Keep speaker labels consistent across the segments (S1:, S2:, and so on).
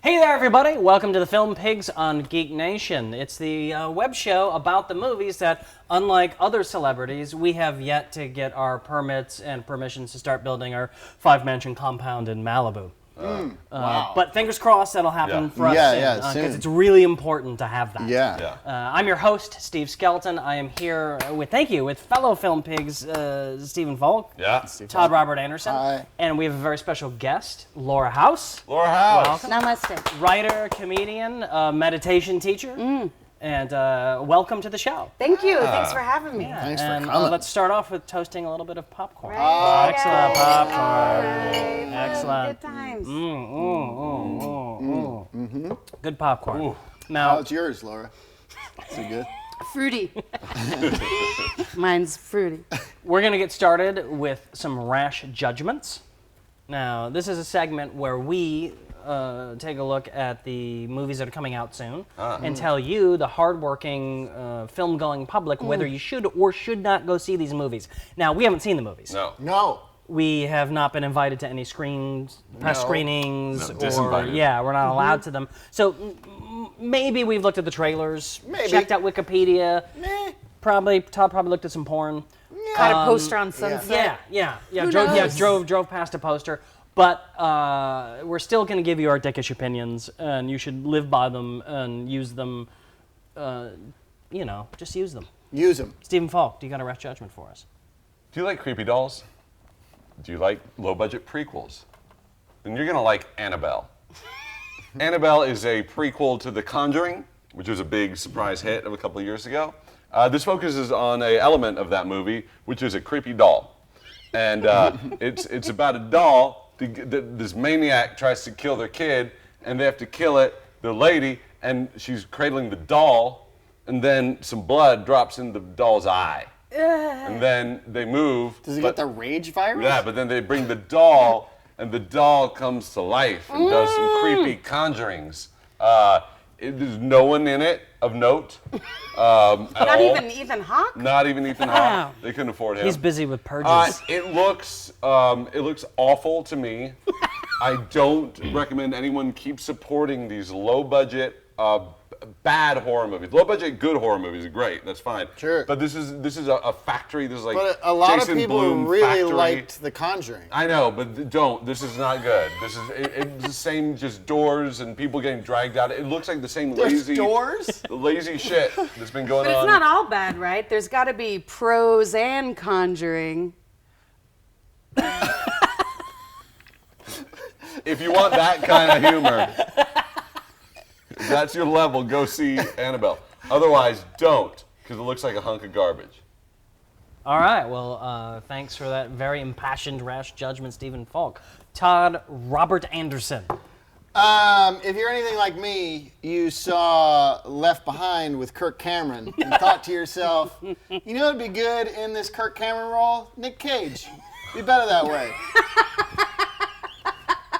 S1: Hey there, everybody! Welcome to the Film Pigs on GeekNation. It's the web show about the movies that, unlike other celebrities, we have yet to get our permits and permissions to start building our 5-mansion compound in Malibu.
S2: Wow.
S1: But fingers crossed that'll happen for us soon, because it's really important to have that. I'm your host, Steve Skelton. I am here with fellow Film Pigs, Stephen Falk, Todd Robert Anderson, and we have a very special guest, Laura House.
S3: Laura House.
S1: Welcome.
S4: Namaste.
S1: Writer, comedian, meditation teacher, and welcome to the show.
S4: Thank you. Thanks for having me.
S2: Thanks for
S1: And
S2: coming.
S1: let's start off with toasting a little bit of popcorn.
S4: Right.
S1: Excellent popcorn.
S4: Right.
S1: Excellent.
S4: Good times.
S1: Good popcorn.
S3: Ooh.
S1: Now,
S2: How's yours, Laura? Is it good?
S4: Fruity. Mine's fruity.
S1: we're going to get started with some rash judgments. Now, this is a segment where we take a look at the movies that are coming out soon and tell you, the hardworking, film-going public, whether you should or should not go see these movies. Now, we haven't seen the movies.
S2: No.
S1: We have not been invited to any press screenings,
S3: No,
S1: or
S3: disinvited.
S1: we're not allowed to them. So maybe we've looked at the trailers,
S2: Maybe.
S1: checked out Wikipedia.
S2: Meh.
S1: Todd probably looked at some porn.
S4: Caught a poster on Sunset.
S1: Yeah.
S4: Who
S1: Drove
S4: knows?
S1: drove past a poster. But we're still going to give you our dickish opinions, and you should live by them and use them. Just use them.
S2: Use them.
S1: Stephen Falk, do you got a rash judgment for us?
S3: Do you like creepy dolls? Do you like low-budget prequels? Then you're gonna like Annabelle. Annabelle is a prequel to The Conjuring, which was a big surprise hit of a couple of years ago. This focuses on an element of that movie, which is a creepy doll. And it's about a doll. This maniac tries to kill their kid, and they have to kill the lady, and she's cradling the doll, and then some blood drops in the doll's eye. And then they move.
S2: Does it get the rage virus?
S3: Yeah, but then they bring the doll, and the doll comes to life and does some creepy conjurings. There's no one in it of note.
S4: Not even Ethan Hawke?
S3: Not even Ethan Hawke. They couldn't afford him.
S1: He's busy with purges.
S3: It looks awful to me. I don't recommend anyone keep supporting these low-budget, bad horror movies. Low-budget, good horror movies are great. That's fine.
S2: Sure.
S3: But this is a factory. This is like
S2: But a lot
S3: Jason
S2: of people
S3: Blum
S2: really
S3: factory.
S2: liked The Conjuring.
S3: I know, but don't. This is not good. This is it's the same, just doors and people getting dragged out. It looks like the same
S2: There's doors?
S3: lazy shit that's been going
S4: But
S3: on.
S4: it's not all bad, right? There's got to be pros and Conjuring.
S3: If you want that kind of humor, if that's your level, go see Annabelle. Otherwise, don't, because it looks like a hunk of garbage.
S1: All right, well, thanks for that very impassioned rash judgment, Stephen Falk. Todd Robert Anderson.
S2: If you're anything like me, you saw Left Behind with Kirk Cameron and thought to yourself, you know what'd be good in this Kirk Cameron role? Nic Cage. Be better that way.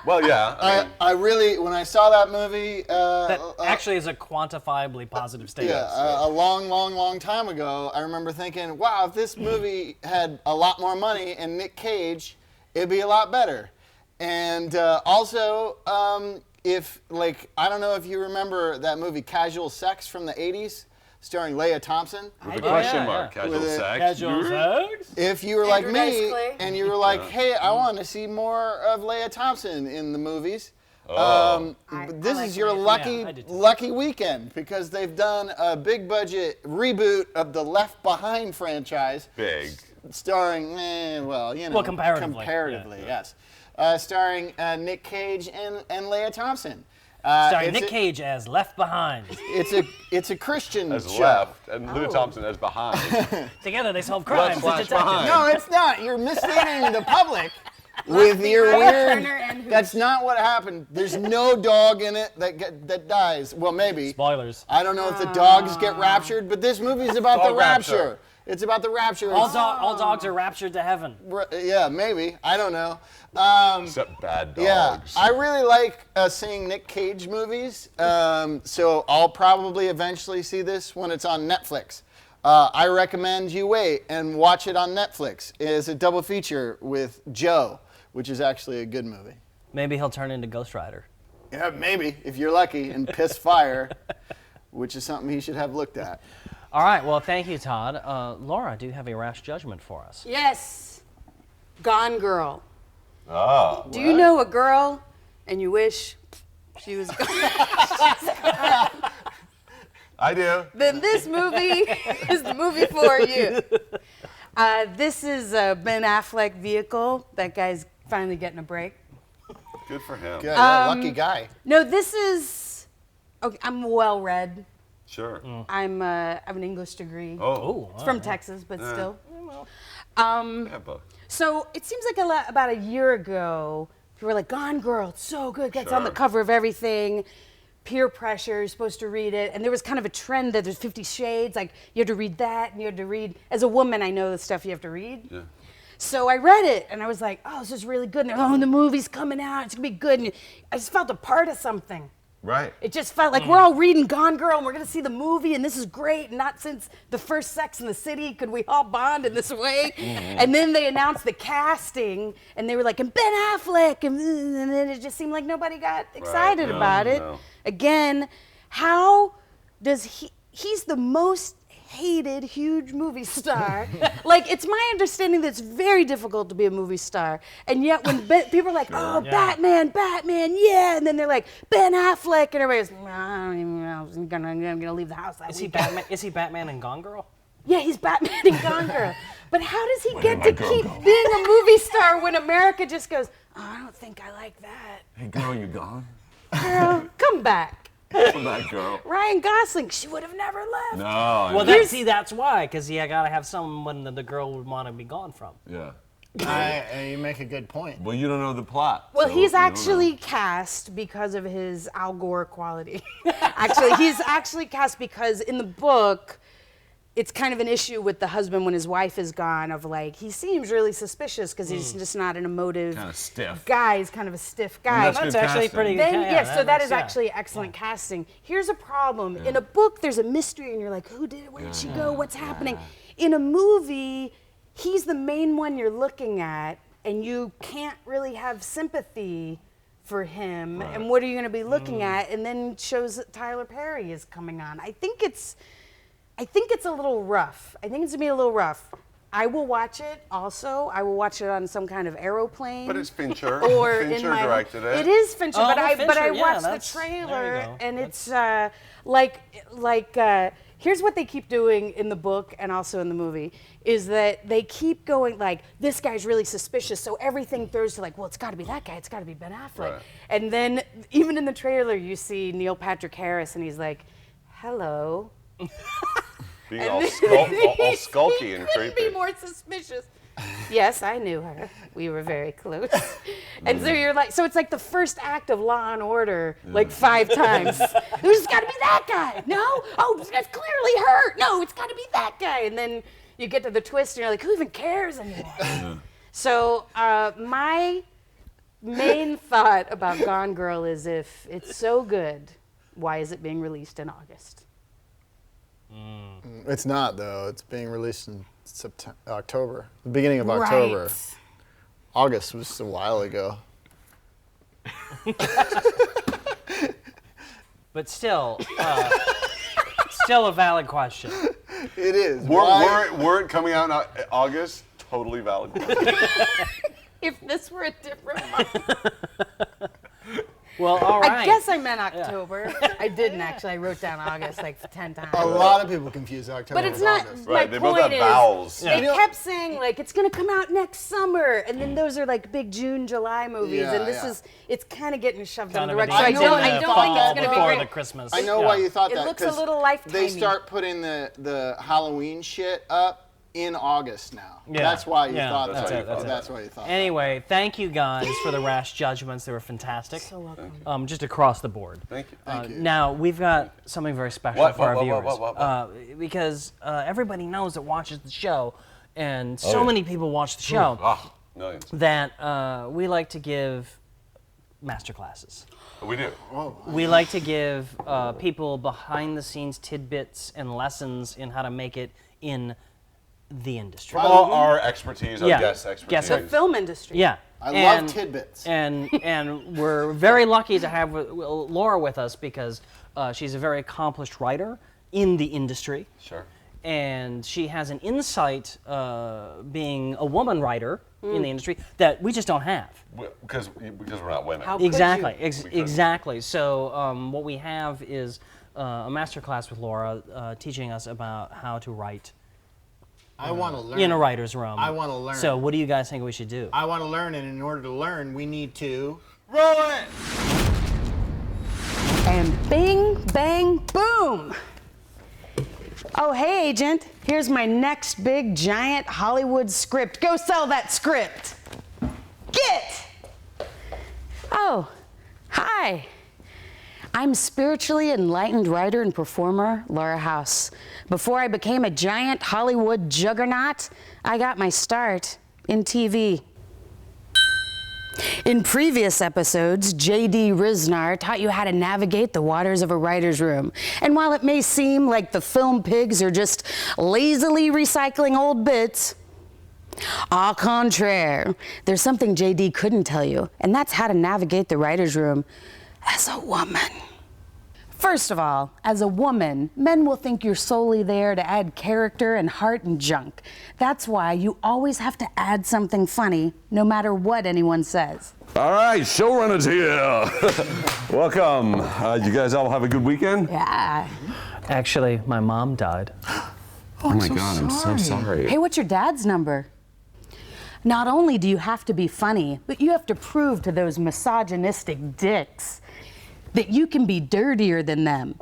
S3: Well, yeah.
S2: I really, when I saw that movie,
S1: That actually is a quantifiably positive statement.
S2: a long time ago, I remember thinking, wow, if this movie had a lot more money and Nic Cage, it'd be a lot better. And also, if, like, I don't know if you remember that movie Casual Sex from the 80s, starring Leah Thompson.
S3: With a question mark,
S1: yeah.
S3: casual
S2: With a
S3: sex.
S1: Casual sex?
S2: If you were like
S4: Andrew Dice
S2: me
S4: Clay.
S2: and you were like, hey, I want to see more of Leah Thompson in the movies,
S3: Oh.
S2: this
S4: like
S2: is your
S4: Leah.
S2: lucky
S1: Yeah, I did too.
S2: lucky weekend, because they've done a big budget reboot of the Left Behind franchise.
S3: Big.
S2: Starring,
S1: comparatively.
S2: yes. Starring Nic Cage and Leah Thompson.
S1: Starring
S2: it's
S1: Nic Cage as Left Behind.
S2: It's a Christian
S3: As
S2: show.
S3: left, and Leah Thompson as behind.
S1: Together they solve crimes.
S3: Left
S1: as
S3: slash behind.
S1: detectives.
S2: No, it's not. You're misleading the public with your
S4: Behind, Turner,
S2: weird.
S4: and Hooch.
S2: That's not what happened. There's no dog in it that dies. Well, maybe.
S1: Spoilers.
S2: I don't know if the dogs get raptured, but this movie's about the
S3: Dog
S2: rapture.
S3: rapture.
S2: It's about the rapture.
S1: All
S2: It's-
S1: dogs are raptured to heaven.
S2: Yeah, maybe. I don't know.
S3: Except bad dogs.
S2: Yeah, I really like seeing Nic Cage movies, so I'll probably eventually see this when it's on Netflix. I recommend you wait and watch it on Netflix. It's a double feature with Joe, which is actually a good movie.
S1: Maybe he'll turn into Ghost Rider.
S2: Yeah, maybe, if you're lucky, and piss fire, which is something he should have looked at.
S1: All right, well, thank you, Todd. Laura, do you have a rash judgment for us?
S4: Yes. Gone Girl.
S3: Oh.
S4: Do you know a girl and you wish she was gone?
S3: I do.
S4: Then this movie is the movie for you. This is a Ben Affleck vehicle. That guy's finally getting a break.
S3: Good for him.
S2: Good, yeah, lucky guy.
S4: No, this is. Okay, I'm well read.
S3: Sure.
S4: I have an English degree.
S3: Oh.
S4: It's from Texas, but still.
S3: Yeah, both.
S4: So it seems like about a year ago, people were like, "Gone Girl, it's so good. Gets on the
S3: Sure.
S4: cover of everything." Peer pressure, you're supposed to read it. And there was kind of a trend that there's 50 Shades, like you had to read that, and you had to read, as a woman, I know the stuff you have to read.
S3: Yeah.
S4: So I read it, and I was like, oh, this is really good. And they're, oh, the movie's coming out, it's gonna be good. And I just felt a part of something.
S3: Right.
S4: It just felt like we're all reading Gone Girl, and we're gonna see the movie, and this is great. And not since the first Sex in the City could we all bond in this way. And then they announced the casting, and they were like, and Ben Affleck, and then it just seemed like nobody got excited
S3: No,
S4: about it.
S3: no.
S4: Again, how does he's the most hated huge movie star. Like, it's my understanding that it's very difficult to be a movie star. And yet when people are like, oh, Batman, yeah. And then they're like, Ben Affleck. And everybody's, I don't even know. I'm gonna leave the house that
S1: Is he
S4: weekend.
S1: Batman? Is he Batman and Gone Girl?
S4: Yeah, he's Batman and Gone Girl. But how does he get to keep being a movie star when America just goes, oh, I don't think I like that.
S3: Hey, girl, you gone?
S4: Girl, come back.
S3: Come back, girl.
S4: Ryan Gosling, she would have never left.
S3: No.
S1: Well, that's why, because you got to have someone that the girl would want to be gone from.
S3: Yeah.
S2: You make a good point.
S3: Well, you don't know the plot.
S4: Well,
S3: so
S4: he's
S3: you don't
S4: actually cast because of his Al Gore quality. Actually, he's actually cast because in the book, it's kind of an issue with the husband when his wife is gone of like, he seems really suspicious because he's just not an emotive
S3: Kinda stiff.
S4: guy. He's kind of a stiff guy.
S3: that's
S1: That's
S3: good
S1: actually
S3: casting.
S1: pretty good.
S4: Then, so that
S1: makes-
S4: is actually excellent casting. Here's a problem. In a book, there's a mystery, and you're like, who did it? Where did she go? What's happening? In a movie, he's the main one you're looking at, and you can't really have sympathy for him. And what are you going to be looking at? And then shows that Tyler Perry is coming on. I think it's a little rough. I think it's going to be a little rough. I will watch it also. I will watch it on some kind of aeroplane.
S3: But it's Fincher.
S4: Or
S3: Fincher
S4: in my,
S3: directed it.
S4: It is Fincher,
S1: Oh,
S4: but I
S1: Fincher, yeah,
S4: watched the
S1: there you
S4: trailer,
S1: go.
S4: and it's here's what they keep doing in the book and also in the movie is that they keep going like, this guy's really suspicious, so everything throws to like, well, it's got to be that guy, it's got to be Ben Affleck.
S3: Right.
S4: And then even in the trailer, you see Neil Patrick Harris, and he's like, hello.
S3: Being all skulky and
S4: couldn't be
S3: creepy.
S4: more suspicious. Yes, I knew her. We were very close. And so you're like, so it's like the first act of Law and Order, like 5 times. It's got to be that guy. No? Oh, that's clearly her. No, it's got to be that guy. And then you get to the twist, and you're like, who even cares anymore? So my main thought about Gone Girl is if it's so good, why is it being released in August?
S2: It's not, though. It's being released in October, the beginning of October.
S4: Right.
S2: August was just a while ago.
S1: But still, still a valid question.
S2: It is.
S3: Were it coming out in August? Totally valid.
S4: If this were a different month.
S1: Well, all right.
S4: I guess I meant October. I didn't actually. I wrote down August like 10 times.
S2: A lot of people confuse October
S4: But it's
S2: with
S4: not.
S2: August.
S3: Right,
S4: My
S3: they both
S4: point
S3: have
S4: is,
S3: vowels.
S4: they
S2: You know-
S4: kept saying like it's gonna come out next summer, and then those are like big June, July movies,
S2: Yeah,
S4: and this
S2: yeah.
S4: is it's kind of getting shoved
S1: Kind
S4: in
S1: of
S4: the direction.
S1: a
S4: So I
S1: date in
S4: don't
S1: the
S4: think
S1: fall
S4: it's gonna be
S1: before
S4: great.
S1: the Christmas.
S2: I know
S1: Yeah.
S2: why you thought
S4: It
S2: that.
S4: looks a
S2: 'cause
S4: little
S2: They
S4: Lifetime-y.
S2: start putting the Halloween shit up in August now.
S1: Yeah.
S2: That's why you
S1: Yeah,
S2: thought
S3: that's
S2: that.
S3: it, that's it.
S2: That's why you thought.
S1: Anyway, thank you guys for the rash judgments. They were fantastic.
S4: So welcome.
S1: Just across the board.
S3: Thank you.
S2: Thank you.
S1: Now, we've got something very special
S3: What?
S1: for our
S3: What?
S1: viewers.
S3: What?
S1: Because everybody knows that watches the show, and
S3: Oh,
S1: so
S3: yeah.
S1: many people watch the show,
S3: Millions.
S1: that we like to give master classes.
S3: We do.
S1: We like to give people behind-the-scenes tidbits and lessons in how to make it in the industry.
S3: All our expertise, our
S1: Yeah.
S3: guest expertise.
S1: Guest
S4: The film industry.
S1: Yeah.
S2: I love tidbits.
S1: And we're very lucky to have Laura with us because she's a very accomplished writer in the industry.
S3: Sure.
S1: And she has an insight, being a woman writer in the industry, that we just don't have.
S3: Because we're not women.
S4: How could
S1: Exactly,
S4: you?
S1: exactly. So what we have is a master class with Laura teaching us about how to write
S5: I want to learn.
S1: in a writer's room.
S5: I want to learn.
S1: So what do you guys think we should do?
S5: I want to learn, and in order to learn, we need to
S2: Roll it!
S4: And bing, bang, boom. Oh, hey, agent. Here's my next big, giant Hollywood script. Go sell that script. Get! Oh, hi. I'm spiritually enlightened writer and performer, Laura House. Before I became a giant Hollywood juggernaut, I got my start in TV. In previous episodes, J.D. Riznar taught you how to navigate the waters of a writer's room. And while it may seem like the film pigs are just lazily recycling old bits, au contraire, there's something J.D. couldn't tell you, and that's how to navigate the writer's room as a woman. First of all, as a woman, men will think you're solely there to add character and heart and junk. That's why you always have to add something funny, no matter what anyone says.
S3: All right, showrunners here. Welcome. You guys all have a good weekend?
S4: Yeah.
S1: Actually, my mom died.
S3: Oh my God, I'm so sorry.
S4: Hey, what's your dad's number? Not only do you have to be funny, but you have to prove to those misogynistic dicks that you can be dirtier than them.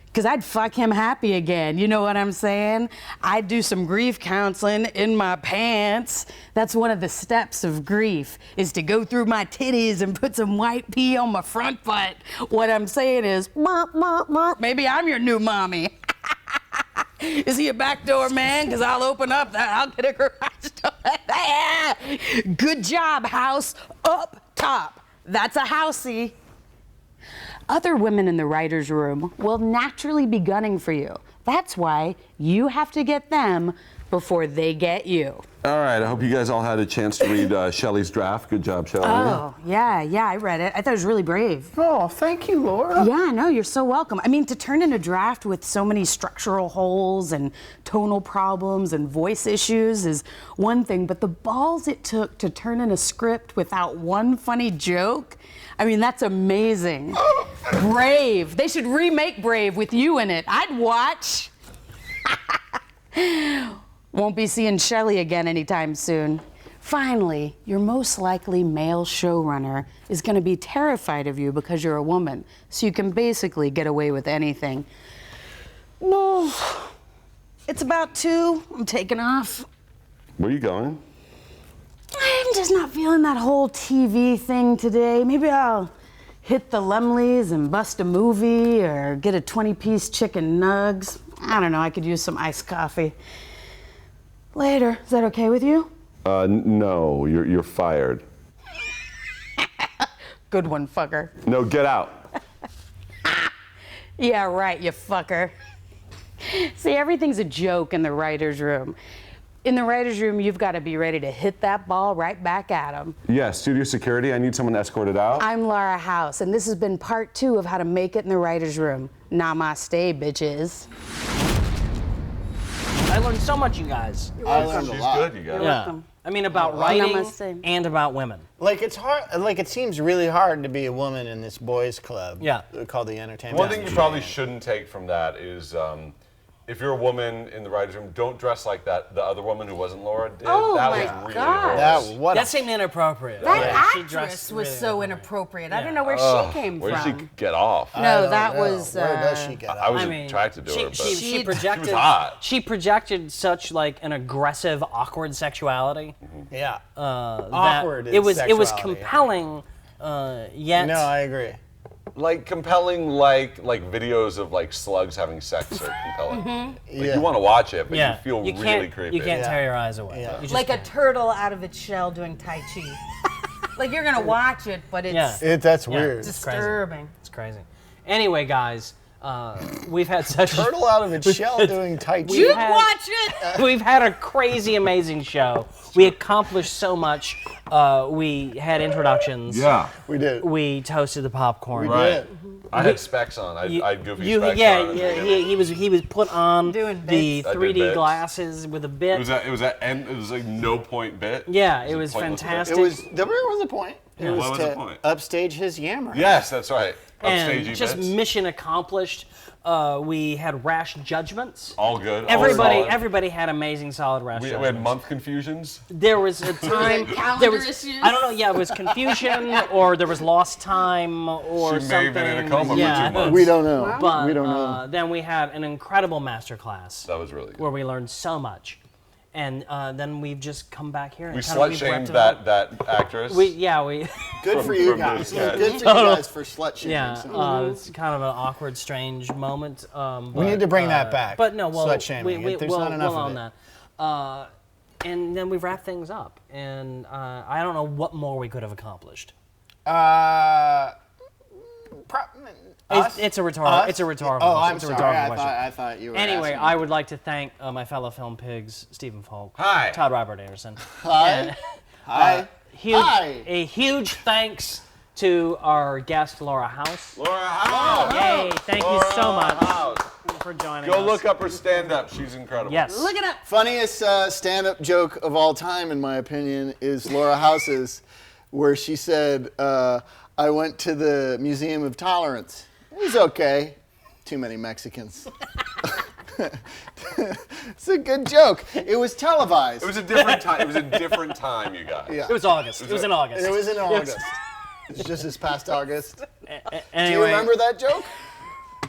S4: Because I'd fuck him happy again, you know what I'm saying? I'd do some grief counseling in my pants. That's one of the steps of grief, is to go through my titties and put some white pee on my front butt. What I'm saying is, maybe I'm your new mommy. Is he a backdoor man? Because I'll open up that, I'll get a garage door. Good job, house, up top. That's a housey. Other women in the writer's room will naturally be gunning for you. That's why you have to get them before they get you.
S3: All right, I hope you guys all had a chance to read Shelley's draft. Good job, Shelley.
S4: Oh, yeah, I read it. I thought it was really brave.
S5: Oh, thank you, Laura.
S4: Yeah, no, you're so welcome. I mean, to turn in a draft with so many structural holes and tonal problems and voice issues is one thing, but the balls it took to turn in a script without one funny joke, I mean, that's amazing. Brave. They should remake Brave with you in it. I'd watch. Won't be seeing Shelley again anytime soon. Finally, your most likely male showrunner is going to be terrified of you because you're a woman, so you can basically get away with anything. No, it's about 2. I'm taking off.
S3: Where are you going?
S4: I'm just not feeling that whole TV thing today. Maybe I'll hit the Lumleys and bust a movie or get a 20-piece chicken nugs. I don't know, I could use some iced coffee. Later, is that okay with you?
S3: No, you're fired.
S4: Good one, fucker.
S3: No, get out.
S4: Yeah, right, you fucker. See, everything's a joke in the writer's room. In the writer's room, you've got to be ready to hit that ball right back at him.
S3: Yeah, studio security, I need someone escorted out.
S4: I'm Laura House, and this has been part 2 of how to make it in the writer's room. Namaste, bitches.
S1: I learned so much, you guys.
S2: I learned a
S3: She's
S2: lot.
S3: good, you guys.
S1: Yeah.
S4: welcome.
S1: I mean, about writing
S4: Namaste.
S1: and about women.
S5: Like, it's hard. Like, it seems really hard to be a woman in this boys' club.
S1: Yeah.
S5: Called the Entertainment.
S3: One thing you probably shouldn't take from that is if you're a woman in the writer's room, don't dress like that. The other woman who wasn't Laura did.
S4: Oh
S3: that
S4: my
S3: was really
S4: gosh.
S3: gross.
S1: That seemed inappropriate.
S4: That
S1: She
S4: actress
S1: dressed
S4: was
S1: really
S4: so
S1: inappropriate.
S4: inappropriate. I don't know where she came
S3: Where did
S4: from.
S3: she get off?
S4: No, that was.
S5: Where does she get
S3: I
S5: out?
S3: was
S1: I mean,
S3: attracted to her, but
S1: she projected.
S3: She was hot.
S1: She projected such like an aggressive, awkward sexuality.
S5: Yeah.
S1: That
S5: Awkward is
S1: It was
S5: sexuality.
S1: compelling, yet.
S5: No, I agree.
S3: like compelling, like videos of like slugs having sex are compelling. Like,
S5: Yeah.
S3: you want to watch it, but
S1: Yeah,
S3: you feel
S1: you
S3: really
S1: can't,
S3: creepy.
S1: You can't
S5: Yeah.
S1: tear your eyes away.
S5: Yeah.
S1: You just
S4: Like a
S1: can't.
S4: turtle out of its shell doing Tai Chi. Like you're gonna watch it, but it's
S1: Yeah.
S5: That's
S1: Yeah.
S5: weird.
S1: It's crazy.
S4: disturbing.
S1: It's crazy. Anyway, guys, We've had such
S5: Turtle out of its shell doing Tai Chi.
S4: You'd
S1: had-
S4: watch it.
S1: We've had a crazy, amazing show. We accomplished so much. We had introductions.
S3: Yeah.
S5: We did.
S1: We toasted the popcorn.
S3: Right. I had specs on. I had goofy specs
S1: yeah,
S3: on.
S1: he was put on
S4: Doing
S1: the
S4: bits.
S3: I did
S1: 3D
S3: bits.
S1: glasses with a bit.
S3: It was like no point bit.
S1: Yeah, it was
S3: pointless bit.
S1: fantastic.
S2: There was a point. It was
S3: What was
S2: to
S3: the point?
S2: upstage his yammer.
S3: Yes, that's right.
S1: and
S3: Upstagey
S1: just
S3: bits.
S1: mission accomplished. We had rash judgments.
S3: All good. all
S1: Everybody,
S3: solid.
S1: everybody had amazing, solid rash
S3: We
S1: judgments.
S3: had month confusions.
S1: There was a time.
S4: calendar
S1: there was,
S4: issues?
S1: I don't know. Yeah, it was confusion, or there was lost time, or
S3: She may
S1: something.
S3: have been in a coma
S1: yeah.
S3: for 2 months.
S2: We don't know.
S1: But
S2: we don't know.
S1: then we had an incredible master class
S3: That was really good.
S1: where we learned so much, and then we've just come back here. And
S3: We
S1: kind of
S3: slut shamed
S1: wrapped it up.
S3: that actress.
S1: We
S2: Good
S3: from-
S2: for you
S3: from
S2: guys.
S3: this guy.
S2: Good for you guys for slut shaming.
S1: yeah.
S2: someone.
S1: It's kind of an awkward, strange moment.
S5: We need to bring that back.
S1: But no, well,
S5: Slut shaming. There's
S1: we'll,
S5: not enough
S1: we'll
S5: of
S1: own
S5: it.
S1: that. And then we've wrapped things up, and I don't know what more we could have accomplished. It's a rhetorical. It's a rhetorical.
S2: Oh,
S1: question.
S2: I'm
S1: It's a
S2: sorry.
S1: rhetorical
S2: I
S1: question.
S2: thought, I thought you were.
S1: Anyway,
S2: asking.
S1: I would like to thank my fellow film pigs, Stephen Falk,
S3: Hi.
S1: Todd Robert Anderson.
S2: Hi.
S1: And,
S2: Hi.
S1: huge,
S2: Hi.
S1: a huge thanks to our guest Laura House.
S3: Laura House.
S1: Yay! Thank you so
S3: Laura
S1: much
S3: House.
S1: for joining
S3: Go
S1: us.
S3: look up her stand-up. She's incredible.
S1: Yes.
S4: Look it up.
S2: Funniest stand-up joke of all time, in my opinion, is Laura House's, where she said, "I went to the Museum of Tolerance. It was okay. Too many Mexicans." It's a good joke. It was televised.
S3: It was a different time. It was a different time, you guys.
S2: Yeah.
S1: It was August. It was in August.
S2: It was in August. It's just this past August.
S1: Anyway,
S2: Do you remember that joke?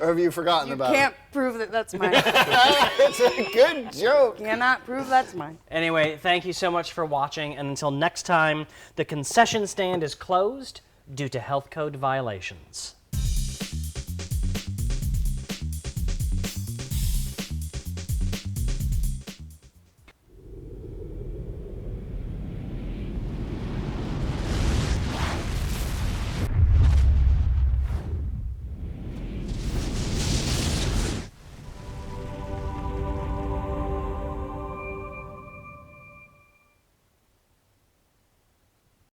S2: Or have you forgotten
S4: You
S2: about
S4: can't prove that that's mine.
S2: it? It's a good joke.
S4: Cannot prove that's mine.
S1: Anyway, thank you so much for watching, and until next time, the concession stand is closed due to health code violations.